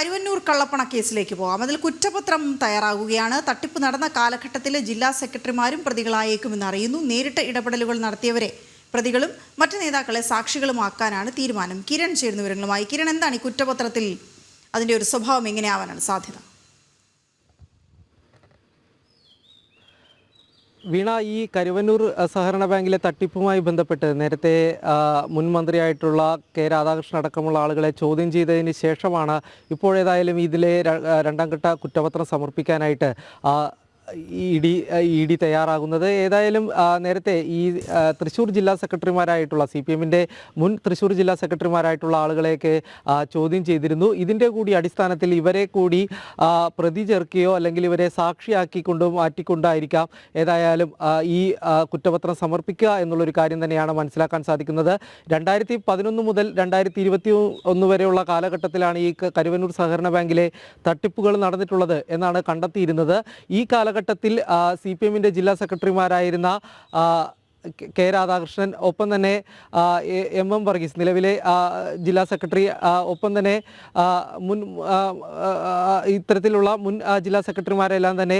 കരുവന്നൂർ കള്ളപ്പണ കേസിലേക്ക് പോകാം. അതിൽ കുറ്റപത്രം തയ്യാറാകുകയാണ്. തട്ടിപ്പ് നടന്ന കാലഘട്ടത്തിൽ ജില്ലാ സെക്രട്ടറിമാരും പ്രതികളായേക്കുമെന്ന് അറിയുന്നു. നേരിട്ട് ഇടപെടലുകൾ നടത്തിയവരെ പ്രതികളും മറ്റ് നേതാക്കളെ സാക്ഷികളുമാക്കാനാണ് തീരുമാനം. കിരൺ ചേരുന്ന വിവരങ്ങളുമായി. കിരൺ, എന്താണ് ഈ കുറ്റപത്രത്തിൽ അതിൻ്റെ ഒരു സ്വഭാവം എങ്ങനെയാവാനാണ് സാധ്യത? വീണ, ഈ കരുവന്നൂർ സഹകരണ ബാങ്കിലെ തട്ടിപ്പുമായി ബന്ധപ്പെട്ട് നേരത്തെ മുൻ മന്ത്രിയായിട്ടുള്ള കെ രാധാകൃഷ്ണൻ അടക്കമുള്ള ആളുകളെ ചോദ്യം ചെയ്തതിന് ശേഷമാണ് ഇപ്പോഴേതായാലും ഇതിലെ രണ്ടാം ഘട്ട കുറ്റപത്രം സമർപ്പിക്കാനായിട്ട് ഇ ഡി തയ്യാറാകുന്നത്. ഏതായാലും നേരത്തെ ഈ തൃശ്ശൂർ ജില്ലാ സെക്രട്ടറിമാരായിട്ടുള്ള CPM-ന്റെ മുൻ തൃശ്ശൂർ ജില്ലാ സെക്രട്ടറിമാരായിട്ടുള്ള ആളുകളെയൊക്കെ ചോദ്യം ചെയ്തിരുന്നു. ഇതിൻ്റെ കൂടി അടിസ്ഥാനത്തിൽ ഇവരെ കൂടി പ്രതി ചേർക്കുകയോ അല്ലെങ്കിൽ ഇവരെ സാക്ഷിയാക്കിക്കൊണ്ട് മാറ്റിക്കൊണ്ടായിരിക്കാം ഏതായാലും ഈ കുറ്റപത്രം സമർപ്പിക്കുക എന്നുള്ളൊരു കാര്യം തന്നെയാണ് മനസ്സിലാക്കാൻ സാധിക്കുന്നത്. 2011 മുതൽ 2021 വരെയുള്ള കാലഘട്ടത്തിലാണ് ഈ കരുവന്നൂർ സഹകരണ ബാങ്കിലെ തട്ടിപ്പുകൾ നടന്നിട്ടുള്ളത് എന്നാണ് കണ്ടെത്തിയിരുന്നത്. ഈ കാലഘട്ടത്തിൽ CPM-ന്റെ ജില്ലാ സെക്രട്ടറിമാരായിരുന്ന കെ രാധാകൃഷ്ണൻ, ഒപ്പം തന്നെ MM വർഗീസ് നിലവിലെ ജില്ലാ സെക്രട്ടറി, ഒപ്പം തന്നെ ഇത്തരത്തിലുള്ള മുൻ ജില്ലാ സെക്രട്ടറിമാരെല്ലാം തന്നെ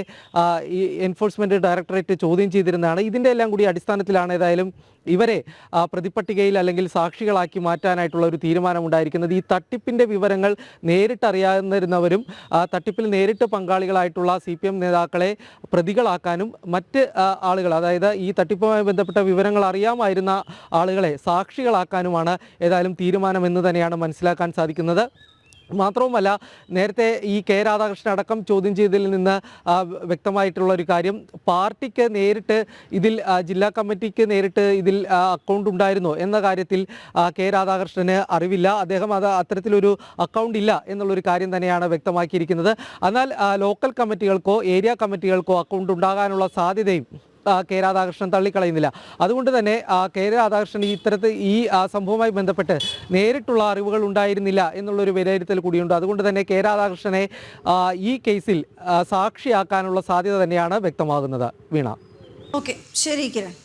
ഈ എൻഫോഴ്സ്മെൻറ്റ് ഡയറക്ടറേറ്റ് ചോദ്യം ചെയ്തിരുന്നതാണ്. ഇതിൻ്റെ എല്ലാം കൂടി അടിസ്ഥാനത്തിലാണ് ഏതായാലും ഇവരെ പ്രതിപട്ടികയിൽ അല്ലെങ്കിൽ സാക്ഷികളാക്കി മാറ്റാനായിട്ടുള്ള ഒരു തീരുമാനമുണ്ടായിരിക്കുന്നത്. ഈ തട്ടിപ്പിൻ്റെ വിവരങ്ങൾ നേരിട്ടറിയാവുന്നവരും തട്ടിപ്പിൽ നേരിട്ട് പങ്കാളികളായിട്ടുള്ള CPM നേതാക്കളെ പ്രതികളാക്കാനും മറ്റ് ആളുകൾ, അതായത് ഈ തട്ടിപ്പുമായി ബന്ധപ്പെട്ട വിവരങ്ങൾ അറിയാമായിരുന്ന ആളുകളെ സാക്ഷികളാക്കാനുമാണ് ഏതായാലും തീരുമാനമെന്ന് തന്നെയാണ് മനസ്സിലാക്കാൻ സാധിക്കുന്നത്. മാത്രവുമല്ല, നേരത്തെ ഈ കെ രാധാകൃഷ്ണൻ അടക്കം ചോദ്യം ചെയ്തതിൽ നിന്ന് വ്യക്തമായിട്ടുള്ള ഒരു കാര്യം, പാർട്ടിക്ക് നേരിട്ട് ഇതിൽ ജില്ലാ കമ്മിറ്റിക്ക് നേരിട്ട് ഇതിൽ അക്കൗണ്ട് ഉണ്ടായിരുന്നോ എന്ന കാര്യത്തിൽ കെ രാധാകൃഷ്ണന് അറിവില്ല. അദ്ദേഹം അത്തരത്തിലൊരു അക്കൗണ്ട് ഇല്ല എന്നുള്ളൊരു കാര്യം തന്നെയാണ് വ്യക്തമാക്കിയിരിക്കുന്നത്. എന്നാൽ ലോക്കൽ കമ്മിറ്റികൾക്കോ ഏരിയ കമ്മിറ്റികൾക്കോ അക്കൗണ്ട് ഉണ്ടാകാനുള്ള സാധ്യതയും കെ രാധാകൃഷ്ണൻ തള്ളിക്കളയുന്നില്ല. അതുകൊണ്ട് തന്നെ കെ രാധാകൃഷ്ണൻ ഈ സംഭവവുമായി ബന്ധപ്പെട്ട് നേരിട്ടുള്ള അറിവുകൾ ഉണ്ടായിരുന്നില്ല എന്നുള്ളൊരു വിലയിരുത്തൽ കൂടിയുണ്ട്. അതുകൊണ്ട് തന്നെ കെ രാധാകൃഷ്ണനെ ഈ കേസിൽ സാക്ഷിയാക്കാനുള്ള സാധ്യത തന്നെയാണ് വ്യക്തമാകുന്നത്. വീണ. ഓക്കെ, ശരി കിരൺ.